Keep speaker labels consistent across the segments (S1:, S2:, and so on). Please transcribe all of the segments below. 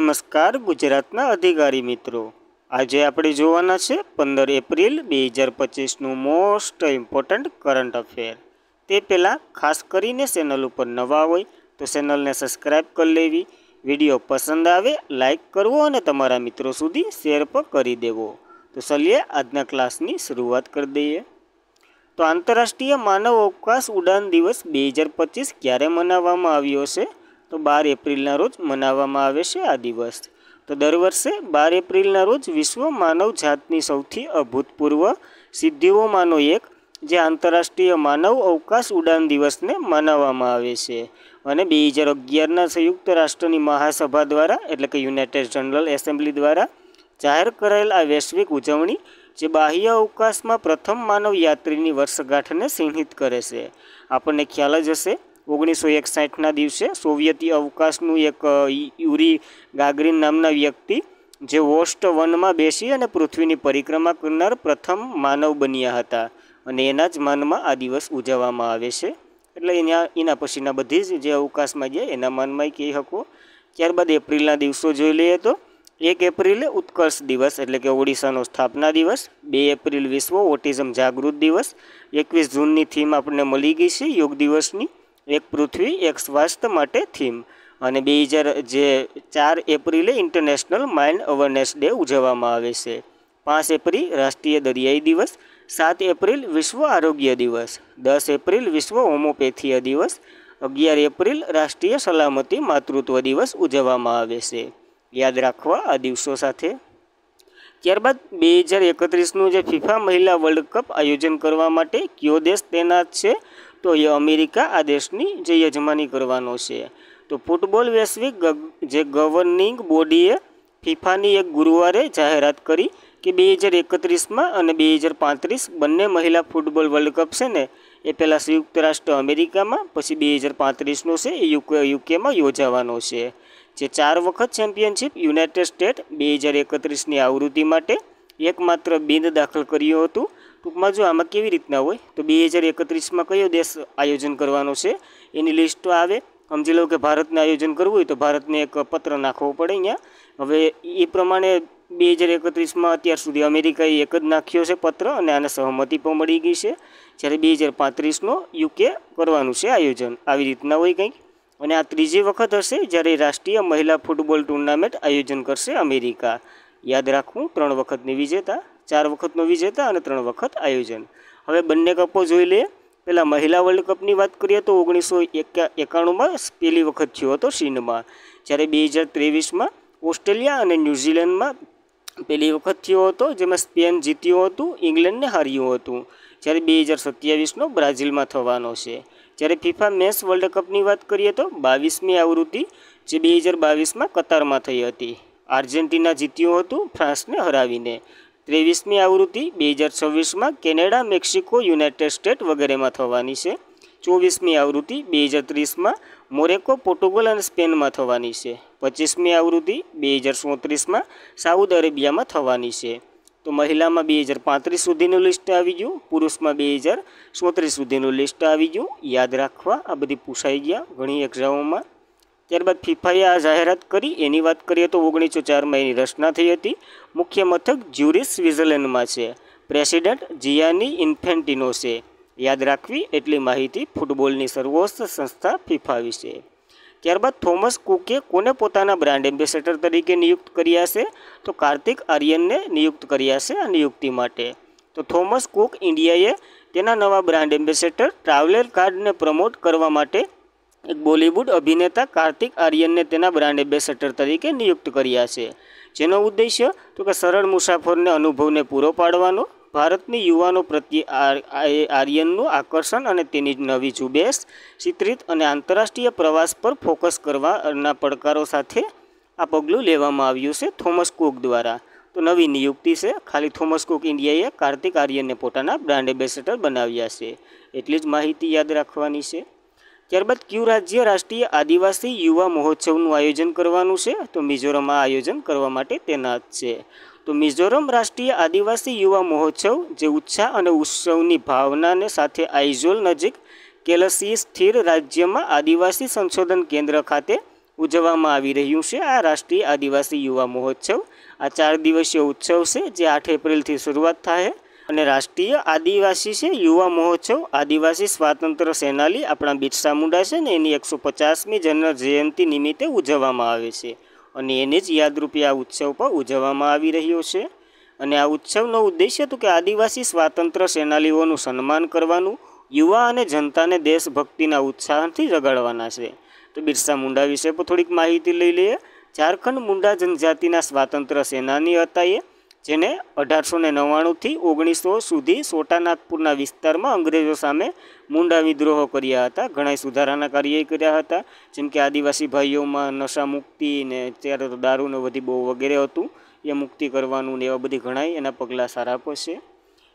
S1: નમસ્કાર ગુજરાતના અધિકારી મિત્રો, આજે આપણે જોવાના છે 15 એપ્રિલ 2025નું મોસ્ટ ઇમ્પોર્ટન્ટ કરંટ અફેર। તે પહેલાં ખાસ કરીને ચેનલ ઉપર નવા હોય તો ચેનલને સબસ્ક્રાઈબ કરી લેવી, વિડીયો પસંદ આવે લાઇક કરવો અને તમારા મિત્રો સુધી શેર પણ કરી દેવો। તો ચલીએ આજના ક્લાસની શરૂઆત કરી દઈએ। તો આંતરરાષ્ટ્રીય માનવ અવકાશ ઉડાન દિવસ 2025 ક્યારે મનાવવામાં આવ્યો છે? તો 12 એપ્રિલના રોજ મનાવવામાં આવે છે આ દિવસ। તો દર વર્ષે 12 એપ્રિલના રોજ વિશ્વ માનવ જાતની સૌથી અભૂતપૂર્વ સિદ્ધિઓમાંનો એક જે આંતરરાષ્ટ્રીય માનવ અવકાશ ઉડાન દિવસને મનાવવામાં આવે છે અને 2011ના સંયુક્ત રાષ્ટ્રની મહાસભા દ્વારા એટલે કે યુનાઇટેડ જનરલ એસેમ્બલી દ્વારા જાહેર કરાયેલ આ વૈશ્વિક ઉજવણી જે બાહ્ય અવકાશમાં પ્રથમ માનવ યાત્રીની વર્ષગાંઠને ચિહ્નિત કરે છે। આપણને ખ્યાલ જ હશે 1961ના દિવસે સોવિયતી અવકાશનું એક યુરી ગાગરીન નામના વ્યક્તિ જે વોસ્ટ 1માં બેસી અને પૃથ્વીની પરિક્રમા કરનાર પ્રથમ માનવ બન્યા હતા અને એના જ માનમાં આ દિવસ ઉજવવામાં આવે છે। એટલે એના પછીના બધી જ જે અવકાશમાં ગયા એના માનમાં કહી શકો। ત્યારબાદ એપ્રિલના દિવસો જોઈ લઈએ તો 1 એપ્રિલે ઉત્કર્ષ દિવસ એટલે કે ઓડિશાનો સ્થાપના દિવસ, 2 એપ્રિલ વિશ્વ ઓટિઝમ જાગૃત દિવસ, 21 જૂનની થીમ આપણને મળી ગઈ છે યોગ દિવસની, એક પૃથ્વી એક સ્વાસ્થ્ય માટે થીમ, અને 4 એપ્રિલે ઇન્ટરનેશનલ માઇન્ડ અવેરનેસ ડે ઉજવવામાં આવે છે। 5 એપ્રિલ રાષ્ટ્રીય દરિયાઈ દિવસ, 7 એપ્રિલ વિશ્વ આરોગ્ય દિવસ, 10 એપ્રિલ વિશ્વ હોમિયોપેથીય દિવસ, 11 એપ્રિલ રાષ્ટ્રીય સલામતી માતૃત્વ દિવસ ઉજવવામાં આવે છે। યાદ રાખવા આ દિવસો સાથે। ત્યારબાદ 2031નું જે ફિફા મહિલા વર્લ્ડ કપ આયોજન કરવા માટે કયો દેશ તૈનાત છે? તો એ અમેરિકા આ દેશની જે યજમાની કરવાનો છે। તો ફૂટબોલ વૈશ્વિક જે ગવર્નિંગ બોડીએ ફિફાની એક ગુરુવારે જાહેરાત કરી કે 2031માં અને 2035 બંને મહિલા ફૂટબોલ વર્લ્ડ કપ છે ને એ પહેલાં સંયુક્ત રાષ્ટ્ર અમેરિકામાં, પછી 2035નો છે એ યુકેમાં યોજાવાનો છે। જે 4 વખત ચેમ્પિયનશિપ યુનાઇટેડ સ્ટેટ 2031ની આવૃત્તિ માટે એકમાત્ર બિન દાખલ કર્યું હતું। ટૂંકમાં જો આમાં કેવી રીતના હોય તો 2031માં કયો દેશ આયોજન કરવાનો છે એની લિસ્ટ આવે। સમજી લો કે ભારતને આયોજન કરવું હોય તો ભારતને એક પત્ર નાખવો પડે અહીંયા। હવે એ પ્રમાણે 2031માં અત્યાર સુધી અમેરિકાએ એક જ નાખ્યો છે પત્ર અને આને સહમતિ પણ મળી ગઈ છે, જ્યારે 2035નો યુકે કરવાનું છે આયોજન। આવી રીતના હોય કંઈક। અને આ ત્રીજી વખત હશે જ્યારે રાષ્ટ્રીય મહિલા ફૂટબોલ ટુર્નામેન્ટ આયોજન કરશે અમેરિકા। યાદ રાખવું 3 વખતની વિજેતા, 4 વખતનો વિજેતા અને 3 વખત આયોજન। હવે બંને કપો જોઈ લઈએ। પહેલાં મહિલા વર્લ્ડ કપની વાત કરીએ તો 1991માં પહેલી વખત થયો હતો ચીનમાં, જ્યારે 2023માં ઓસ્ટ્રેલિયા અને ન્યૂઝીલેન્ડમાં પહેલી વખત થયો હતો જેમાં સ્પેન જીત્યું હતું, ઇંગ્લેન્ડને હાર્યું હતું, જ્યારે 2027નો બ્રાઝિલમાં થવાનો છે। જ્યારે ફિફા મેન્સ વર્લ્ડ કપની વાત કરીએ તો 22મી આવૃત્તિ જે 2022માં કતારમાં થઈ હતી, આર્જેન્ટિના જીત્યું હતું ફ્રાન્સને હરાવીને। 23મી આવૃત્તિ 2026માં કેનેડા, મેક્સિકો, યુનાઇટેડ સ્ટેટ વગેરેમાં થવાની છે। 24મી આવૃત્તિ 2030માં મોરેકો, પોર્ટુગલ અને સ્પેનમાં થવાની છે। 25મી આવૃત્તિ 2034માં સાઉદી અરેબિયામાં થવાની છે। તો મહિલામાં 2035 સુધીનું લિસ્ટ આવી ગયું, પુરુષમાં 2034 સુધીનું લિસ્ટ આવી ગયું। યાદ રાખવા આ બધી પૂછાઈ ગયા ઘણી એક્ઝામોમાં। ત્યારબાદ ફિફાએ આ જાહેરાત કરી એની વાત કરીએ તો 1904માં એની રચના થઈ હતી। મુખ્ય મથક જ્યુરિચ સ્વિટ્ઝરલેન્ડમાં છે। પ્રેસિડેન્ટ જિયાની ઇન્ફેન્ટિનો છે। યાદ રાખવી એટલી માહિતી ફૂટબોલની સર્વોચ્ચ સંસ્થા ફિફા વિશે। ત્યારબાદ થોમસ કુકે કોને પોતાના બ્રાન્ડ એમ્બેસેડર તરીકે નિયુક્ત કર્યા છે? તો કાર્તિક આર્યનને નિયુક્ત કર્યા છે આ નિયુક્તિ માટે। તો થોમસ કુક ઇન્ડિયાએ તેના નવા બ્રાન્ડ એમ્બેસેડર ટ્રાવેલર કાર્ડને પ્રમોટ કરવા માટે એક બોલિવૂડ અભિનેતા કાર્તિક આર્યનને તેના બ્રાન્ડ એમ્બેસેડર તરીકે નિયુક્ત કર્યા છે, જેનો ઉદ્દેશ્ય તો કે સરળ મુસાફરને અનુભવને પૂરો પાડવાનો, ભારતની યુવાનો પ્રત્યે આર્યનનું આકર્ષણ અને તેની નવી ઝુંબેશ ચિત્રિત અને આંતરરાષ્ટ્રીય પ્રવાસ પર ફોકસ કરવાના પડકારો સાથે આ પગલું લેવામાં આવ્યું છે થોમસ કુક દ્વારા। તો નવી નિયુક્તિ છે, ખાલી થોમસ કુક ઇન્ડિયાએ કાર્તિક આર્યનને પોતાના બ્રાન્ડ એમ્બેસેડર બનાવ્યા છે, એટલી જ માહિતી યાદ રાખવાની છે। ત્યારબાદ કયું રાજ્ય રાષ્ટ્રીય આદિવાસી યુવા મહોત્સવનું આયોજન કરવાનું છે? તો મિઝોરમ આ આયોજન કરવા માટે તૈનાત છે। તો મિઝોરમ રાષ્ટ્રીય આદિવાસી યુવા મહોત્સવ જે ઉત્સાહ અને ઉત્સવની ભાવનાને સાથે આઇઝોલ નજીક કેલસી સ્થિર રાજ્યમાં આદિવાસી સંશોધન કેન્દ્ર ખાતે ઉજવવામાં આવી રહ્યું છે આ રાષ્ટ્રીય આદિવાસી યુવા મહોત્સવ। આ 4 દિવસીય ઉત્સવ છે જે 8 એપ્રિલથી શરૂઆત થાય અને રાષ્ટ્રીય આદિવાસી છે યુવા મહોત્સવ આદિવાસી સ્વાતંત્ર્ય સેનાની આપણા બિરસા મુંડા છે ને એની 150મી જન્મ જયંતિ નિમિત્તે ઉજવવામાં આવે છે અને એની જ યાદરૂપે આ ઉત્સવ પણ ઉજવવામાં આવી રહ્યો છે। અને આ ઉત્સવનો ઉદ્દેશ્ય તો કે આદિવાસી સ્વાતંત્ર્ય સેનાનીઓનું સન્માન કરવાનું, યુવા અને જનતાને દેશભક્તિના ઉત્સાહથી જગાડવાના છે। તો બિરસા મુંડા વિશે પણ થોડીક માહિતી લઈ લઈએ। ઝારખંડ મુંડા જનજાતિના સ્વાતંત્ર્ય સેનાની હતા એ, જેને 1899થી 1900 સુધી છોટાનાગપુરના વિસ્તારમાં અંગ્રેજો સામે મુંડા વિદ્રોહો કર્યા હતા। ઘણા સુધારાના કાર્ય કર્યા હતા, જેમ કે આદિવાસી ભાઈઓમાં નશા મુક્તિ ને ત્યારે તો દારૂને બધી બહુ વગેરે હતું એ મુક્તિ કરવાનું ને એવા બધી ઘણા એના પગલાં સારા પડશે।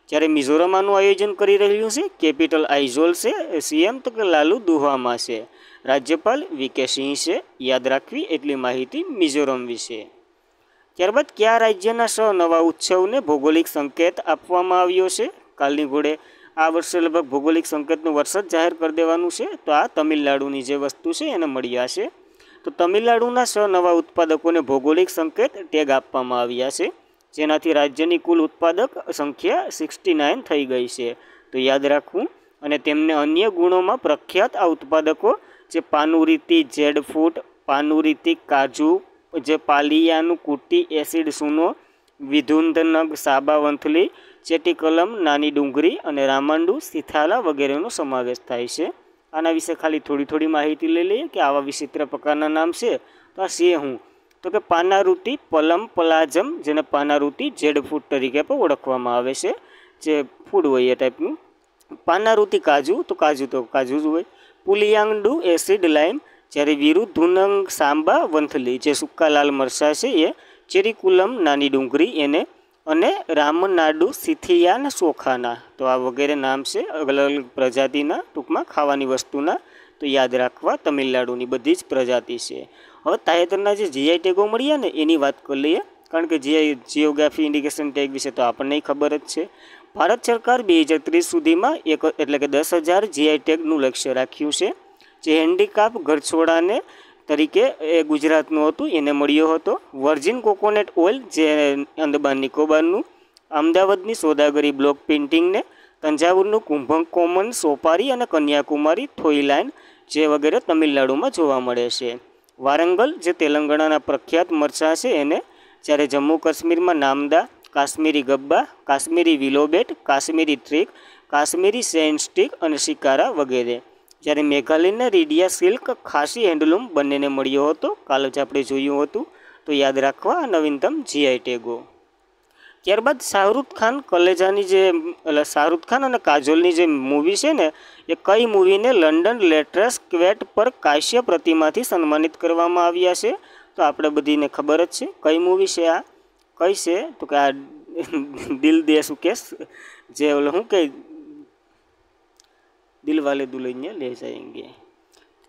S1: જ્યારે મિઝોરમ આનું આયોજન કરી રહ્યું છે, કેપિટલ આઇઝોલ છે, સીએમ તો કે લાલુ દુહામાં છે, રાજ્યપાલ વીકે સિંહ છે। યાદ રાખવી એટલી માહિતી મિઝોરમ વિશે। ત્યારબાદ કયા રાજ્યના 6 નવા ઉત્સવને ભૌગોલિક સંકેત આપવામાં આવ્યો છે? કાલની ઘોડે આ વર્ષે લગભગ ભૌગોલિક સંકેતનું વર્ષ જ જાહેર કરી દેવાનું છે, તો આ તમિલનાડુની જે વસ્તુ છે એને મળ્યા છે। તો તમિલનાડુના 6 નવા ઉત્પાદકોને ભૌગોલિક સંકેત ટેગ આપવામાં આવ્યા છે, જેનાથી રાજ્યની કુલ ઉત્પાદક સંખ્યા 69 થઈ ગઈ છે, તો યાદ રાખવું। અને તેમને અન્ય ગુણોમાં પ્રખ્યાત આ ઉત્પાદકો જે પાનુરીતી જેડફૂટ, પાનુરીતી કાજુ, જે પાલિયાનું કુટી એસિડ સૂનો, વિધુંધનગ સાબા વંથલી, ચેટીકલમ નાની ડુંગરી અને રામાંડુ સિથાલા વગેરેનો સમાવેશ થાય છે। આના વિશે ખાલી થોડી માહિતી લઈ લઈએ કે આવા વિચિત્ર પ્રકારના નામ છે તો આ છે હું, તો કે પાનારુતી પલમ પલાજમ, જેને પાનારુતી જેડફૂટ તરીકે પણ ઓળખવામાં આવે છે, જે ફૂડ હોય એ ટાઈપનું। પાનારુતી કાજુ તો કાજુ જ હોય। પુલિયાંગડુ એસિડ લાઇમ, જ્યારે વિરુધુનંગ સાંબા વંથલી જે સૂકા લાલ મરચાં છે એ, ચેરીકુલમ નાની ડુંગળી એને, અને રામનાડુ સિથિયાના ચોખાના, તો આ વગેરે નામ છે અલગ અલગ પ્રજાતિના, ટૂંકમાં ખાવાની વસ્તુના, તો યાદ રાખવા તમિલનાડુની બધી જ પ્રજાતિ છે। હવે તાજેતરના જે જીઆઈ ટેગો મળ્યા ને એની વાત કરી લઈએ, કારણ કે જીઓગ્રાફી ઇન્ડિકેશન ટેગ વિશે તો આપણને ખબર જ છે। ભારત સરકાર 2030 સુધીમાં એટલે કે 10,000 જીઆઈ ટેગનું લક્ષ્ય રાખ્યું છે, જે હેન્ડીકાપ ઘરછોડાને તરીકે એ ગુજરાતનું હતું એને મળ્યો હતો। વર્જિન કોકોનટ ઓઇલ જે અંદમાન નિકોબારનું, અમદાવાદની સોદાગરી બ્લોક પેઇન્ટિંગને, તંજાવુરનું કુંભક કોમન સોપારી અને કન્યાકુમારી થોઈલાઇન જે વગેરે તમિલનાડુમાં જોવા મળે છે। વારંગલ જે તેલંગાણાના પ્રખ્યાત મરચાં છે એને, જ્યારે જમ્મુ કાશ્મીરમાં નામદા, કાશ્મીરી ગબ્બા, કાશ્મીરી વિલોબેટ, કાશ્મીરી ટ્રીક, કાશ્મીરી સેન સ્ટીક અને શિકારા વગેરે। જ્યારે મેઘાલયના રીડિયા સિલ્ક ખાસી હેન્ડલૂમ બંનેને મળ્યો હતો, કાલ જ આપણે જોયું હતું, તો યાદ રાખવા નવીનતમ જીઆઈ ટેગો। ત્યારબાદ શાહરૂખ ખાન અને કાજોલની જે મૂવી છે ને એ કઈ મૂવીને લંડન લેટ્રસ ક્વેટ પર કાશ્ય પ્રતિમાથી સન્માનિત કરવામાં આવ્યા છે? તો આપણે બધીને ખબર જ છે કઈ મૂવી છે આ, કઈ છે તો કે આ દિલ દે સુકેશ, જે શું કે દિલ વાલે દુલ્હનિયા લે જાયેંગે।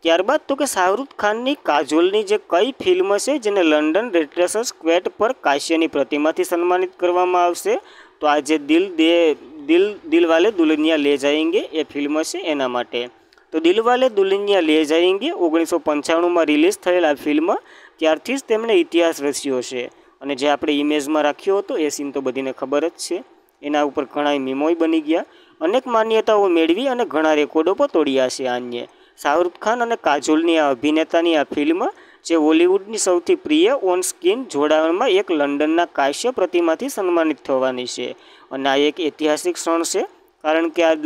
S1: ત્યારબાદ તો કે શાહરૂખ ખાનની કાજોલની જે કઈ ફિલ્મ છે જેને લંડન લેટ્રસ ક્વેટ પર કાશ્યની પ્રતિમાથી સન્માનિત કરવામાં આવશે? તો આ જે દિલ વાલે દુલ્હનિયા લે જાયેંગે એ ફિલ્મ છે એના માટે। તો દિલ વાલે દુલ્હનિયા લે જાયેંગે 1995માં રિલીઝ થયેલ આ ફિલ્મ, ત્યારથી જ તેમણે ઇતિહાસ રચ્યો છે, અને જે આપણે ઇમેજમાં રાખ્યો હતો એ સીન તો બધીને ખબર જ છે, એના ઉપર ઘણા મીમોય બની ગયા, અનેક માન્યતાઓ મેળવી અને ઘણા રેકોર્ડો પણ તોડ્યા છે આને। શાહરૂખ ખાન અને કાજોલની આ અભિનેતાની આ ફિલ્મ જે હોલિવૂડની સૌથી પ્રિય ઓન સ્ક્રીન જોડાણમાં એક લંડનના કાશ્ય પ્રતિમાથી સન્માનિત થવાની છે, અને આ એક ઐતિહાસિક ક્ષણ છે, કારણ કે આ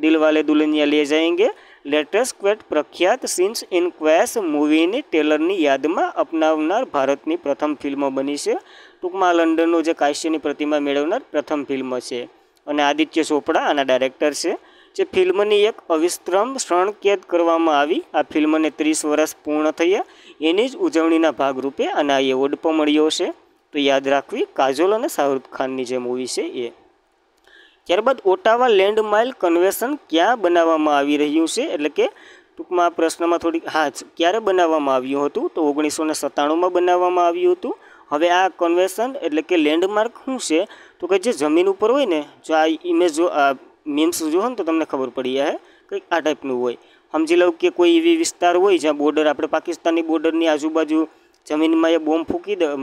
S1: દિલ વાલે દુલ્હનિયા લે જાયેંગે લેટેસ્ટ ક્વેટ પ્રખ્યાત સીન્સ ઇન ક્વેસ મૂવીની ટેલરની યાદમાં અપનાવનાર ભારતની પ્રથમ ફિલ્મ બની છે। ટૂંકમાં લંડનનો જે કાશ્યની પ્રતિમા મેળવનાર પ્રથમ ફિલ્મ છે, અને આદિત્ય ચોપડા આના ડાયરેક્ટર છે। જે ફિલ્મની એક અવિશ્રામ ક્ષણ કેદ કરવામાં આવી, આ ફિલ્મને 30 વર્ષ પૂર્ણ થયા એની જ ઉજવણીના ભાગરૂપે અને આ એવોર્ડ પણ મળ્યો છે, તો યાદ રાખવી કાજોલ અને શાહરૂખ ખાનની જે મૂવી છે એ। ત્યારબાદ ઓટાવા લેન્ડ માઇલ કન્વેન્શન ક્યાં બનાવવામાં આવી રહ્યું છે, એટલે કે ટૂંકમાં આ પ્રશ્નમાં થોડીક ક્યારે બનાવવામાં આવ્યું હતું? તો 1997માં બનાવવામાં આવ્યું હતું। હવે આ કન્વેન્શન એટલે કે લેન્ડમાર્ક શું છે? તો કે જે જમીન ઉપર હોય ને, જો આ ઇમેજ મીમ્સ જો ને તો તમને ખબર પડી જાય કંઈક આ ટાઈપનું હોય, સમજી લો કે કોઈ એવી વિસ્તાર હોય જ્યાં બોર્ડર, આપણે પાકિસ્તાનની બોર્ડરની આજુબાજુ જમીનમાં એ બોમ્બ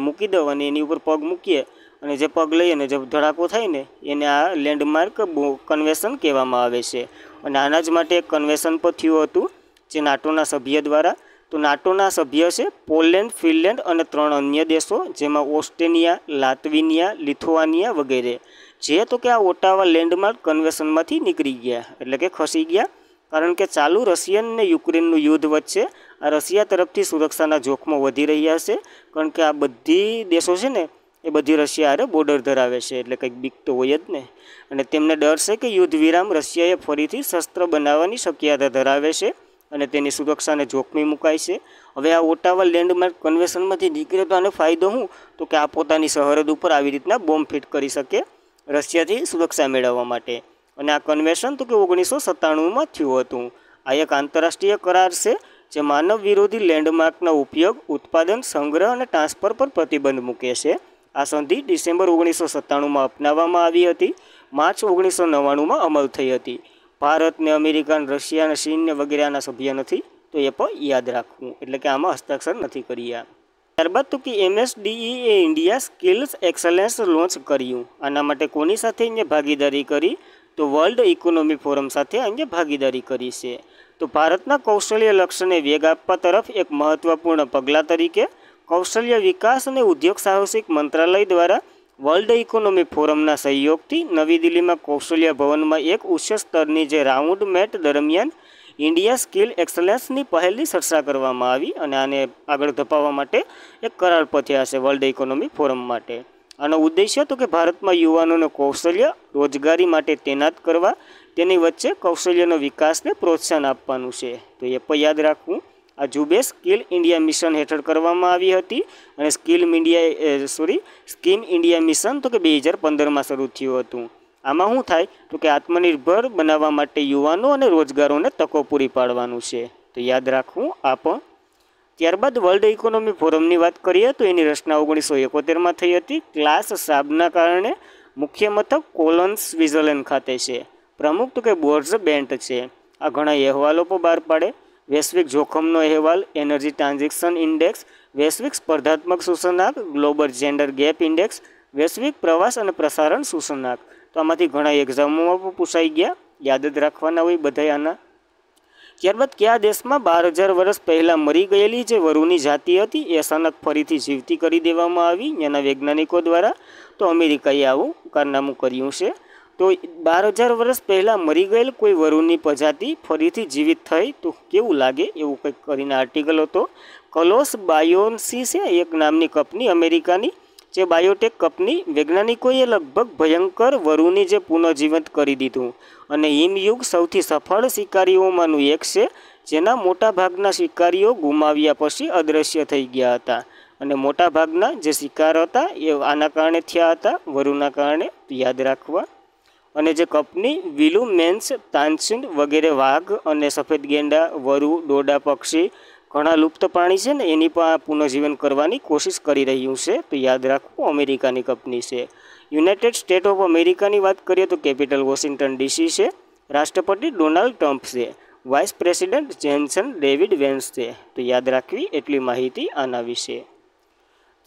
S1: મૂકી દો અને એની ઉપર પગ મૂકીએ અને જે પગ લઈએ અને જે ધડાકો થાય ને એને આ લેન્ડમાર્ક કન્વેન્શન કહેવામાં આવે છે. અને આના જ માટે એક કન્વેન્શન પણ થયું હતું જે નાટોના સભ્ય દ્વારા. તો નાટોના સભ્ય છે પોલેન્ડ, ફિનલેન્ડ અને 3 અન્ય દેશો, જેમાં ઓસ્ટ્રેલિયા, લાત્વિયા, લિથુઆનિયા વગેરે, જે તો કે આ ઓટાવા લેન્ડમાર્ક કન્વેન્શનમાંથી નીકળી ગયા, એટલે કે ખસી ગયા. કારણ કે ચાલુ રશિયન ને યુક્રેનનું યુદ્ધ વચ્ચે આ રશિયા તરફથી સુરક્ષાના જોખમો વધી રહ્યા છે. કારણ કે આ બધી દેશો છે ને એ બધી રશિયા હારે બોર્ડર ધરાવે છે, એટલે કંઈક બીક તો હોય જ ને. અને તેમને ડર છે કે યુદ્ધ વિરામ રશિયાએ ફરીથી શસ્ત્ર બનાવવાની શક્યતા ધરાવે છે અને તેની સુરક્ષાને જોખમી મુકાય છે. હવે આ ઓટાવા લેન્ડમાર્ક કન્વેન્શનમાંથી નીકળે તો આનો ફાયદો શું? તો કે આ પોતાની સરહદ ઉપર આવી રીતના બોમ્બ ફિટ કરી શકે રશિયાથી સુરક્ષા મેળવવા માટે. અને આ કન્વેન્શન તો કે 1997માં થયું હતું. આ એક આંતરરાષ્ટ્રીય કરાર છે જે માનવ વિરોધી લેન્ડમાર્કના ઉપયોગ, ઉત્પાદન, સંગ્રહ અને ટ્રાન્સફર પર પ્રતિબંધ મૂકે છે. આ સંધિ ડિસેમ્બર 1997માં અપનાવવામાં આવી હતી. માર્ચ 1999માં અમલ થઈ હતી. ભારત ને અમેરિકા, રશિયા અને ચીન ને વગેરે આના સભ્ય નથી, તો એ પણ યાદ રાખવું, એટલે કે આમાં હસ્તાક્ષર નથી કર્યા. ત્યારબાદ તો કે MSDE એ ઇન્ડિયા સ્કિલ્સ એક્સલન્સ લોન્ચ કર્યું. આના માટે કોની સાથે અહીંયા ભાગીદારી કરી? તો વર્લ્ડ ઇકોનોમિક ફોરમ સાથે અહીંયા ભાગીદારી કરી છે. તો ભારતના કૌશલ્ય લક્ષ્યને વેગ આપવા તરફ એક મહત્વપૂર્ણ પગલાં તરીકે કૌશલ્ય વિકાસ અને ઉદ્યોગ સાહસિક મંત્રાલય દ્વારા વર્લ્ડ ઇકોનોમિક ફોરમના સહયોગથી નવી દિલ્હીમાં કૌશલ્ય ભવનમાં એક ઉચ્ચ સ્તરની જે રાઉન્ડ મેટ દરમિયાન ઇન્ડિયા સ્કિલ એક્સલન્સની પહેલની ચર્ચા કરવામાં આવી અને આને આગળ ધપાવવા માટે એક કરાર પર થયા છે વર્લ્ડ ઇકોનોમિક ફોરમ માટે. આનો ઉદ્દેશ્ય તો કે ભારતમાં યુવાનોને કૌશલ્ય રોજગારી માટે તૈનાત કરવા, તેની વચ્ચે કૌશલ્યનો વિકાસને પ્રોત્સાહન આપવાનું છે. તો એ પણ યાદ રાખવું. આ ઝુંબેશ સ્કિલ ઇન્ડિયા મિશન હેઠળ કરવામાં આવી હતી અને સ્કીમ ઇન્ડિયા મિશન તો કે 2015માં શરૂ થયું હતું. આમાં શું થાય તો કે આત્મનિર્ભર બનાવવા માટે યુવાનો અને રોજગારોને તકો પૂરી પાડવાનું છે. તો યાદ રાખવું આ પણ. ત્યારબાદ વર્લ્ડ ઇકોનોમિક ફોરમની વાત કરીએ તો એની રચના 1971માં થઈ હતી. ક્લાસ શાબના કારણે મુખ્ય મથક કોલોન, સ્વિટ્ઝરલેન્ડ ખાતે છે. પ્રમુખ તો કે બોર્ઝ બેન્ટ છે. આ ઘણા અહેવાલો પણ બહાર પાડે. વૈશ્વિક જોખમનો અહેવાલ, એનર્જી ટ્રાન્ઝેક્શન ઇન્ડેક્સ, વૈશ્વિક સ્પર્ધાત્મક સૂચનાંક, ગ્લોબલ જેન્ડર ગેપ ઇન્ડેક્સ, વૈશ્વિક પ્રવાસ અને પ્રસારણ સૂચનાંક. તો આમાંથી ઘણા એક્ઝામોમાં પણ પૂછાઈ ગયા, યાદ જ રાખવાના હોય બધા આના. ત્યારબાદ કયા દેશમાં 12,000 વર્ષ પહેલાં મરી ગયેલી જે વરુની જાતિ હતી એ અચાનક ફરીથી જીવતી કરી દેવામાં આવી એના વૈજ્ઞાનિકો દ્વારા? તો અમેરિકાએ આવું કારનામું કર્યું છે. તો 12,000 વર્ષ પહેલાં મરી ગયેલ કોઈ વરુની પ્રજાતિ ફરીથી જીવિત થઈ તો કેવું લાગે એવું કંઈક કરીને આર્ટિકલ હતો. કલોસ બાયોન્સી છે એક નામની કંપની અમેરિકાની, જે બાયોટેક કંપની, વૈજ્ઞાનિકોએ લગભગ ભયંકર વરુની જે પુનઃજીવંત કરી દીધું અને હિમયુગ સૌથી સફળ શિકારીઓમાંનું એક છે, જેના મોટાભાગના શિકારીઓ ગુમાવ્યા પછી અદૃશ્ય થઈ ગયા હતા. અને મોટાભાગના જે શિકાર હતા એ આના કારણે થયા હતા, વરુના કારણે, યાદ રાખવા. અને જે કંપની વિલુમેન્સ, તાનચીન વગેરે વાઘ અને સફેદ ગેંડા, વરુ, ડોડા પક્ષી, ઘણા લુપ્ત પ્રાણી છે ને એની પણ પુનઃજીવન કરવાની કોશિશ કરી રહ્યું છે. તો યાદ રાખવું અમેરિકાની કંપની છે. યુનાઇટેડ સ્ટેટ ઓફ અમેરિકાની વાત કરીએ તો કેપિટલ વોશિંગ્ટન DC છે. રાષ્ટ્રપતિ ડોનાલ્ડ ટ્રમ્પ છે. વાઇસ પ્રેસિડેન્ટ જેન્સન ડેવિડ વેન્સ છે. તો યાદ રાખવી એટલી માહિતી આના વિશે.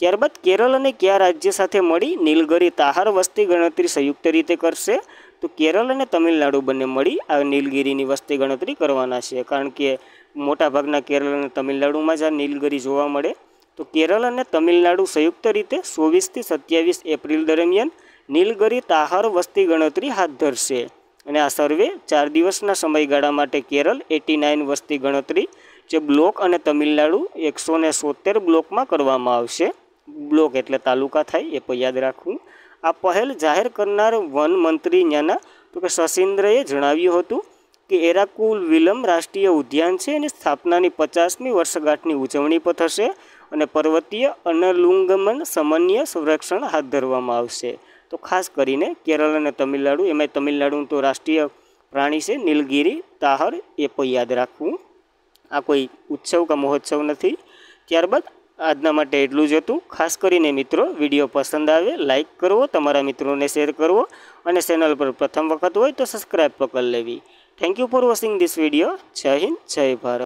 S1: ત્યારબાદ કેરળ અને કયા રાજ્ય સાથે મળી નીલગિરી તાહાર વસ્તી ગણતરી સંયુક્ત રીતે કરશે? તો કેરળ અને તમિલનાડુ બંને મળી આ નીલગિરીની વસ્તી ગણતરી કરવાના છે. કારણ કે મોટાભાગના કેરળ અને તમિલનાડુમાં જ આ નીલગિરી જોવા મળે. તો કેરળ અને તમિલનાડુ સંયુક્ત રીતે 24થી 27 એપ્રિલ દરમિયાન નીલગિરી તાહાર વસ્તી ગણતરી હાથ ધરશે. અને આ સર્વે 4 દિવસના સમયગાળા માટે કેરળ 89 વસ્તી ગણતરી જે બ્લોક અને તમિલનાડુ 170 બ્લોકમાં કરવામાં આવશે. બ્લોક એટલે તાલુકા થાય, એ પણ યાદ રાખવું. આ પહેલ જાહેર કરનાર વન મંત્રી ન્યાના તો કે શશીન્દ્રએ જણાવ્યું હતું કે એરાકુલવિલમ રાષ્ટ્રીય ઉદ્યાન છે એની સ્થાપનાની 50મી વર્ષગાંઠની ઉજવણી પણ થશે અને પર્વતીય અનલુંગમન સમન્ય સંરક્ષણ હાથ ધરવામાં આવશે. તો ખાસ કરીને કેરળ અને તમિલનાડુ, એમાં તમિલનાડુનું તો રાષ્ટ્રીય પ્રાણી છે નીલગિરી તાહર, એ પણ યાદ રાખવું. આ કોઈ ઉત્સવ કે મહોત્સવ નથી. ત્યારબાદ આજના માટે એટલું જ હતું. ખાસ કરીને મિત્રો વિડીયો પસંદ આવે લાઇક કરવો, તમારા મિત્રોને શેર કરવો અને ચેનલ પર પ્રથમ વખત હોય તો સબસ્ક્રાઈબ પણ કરી લેવી. Thank you for watching this video. જય હિન્દ, જય ભારત.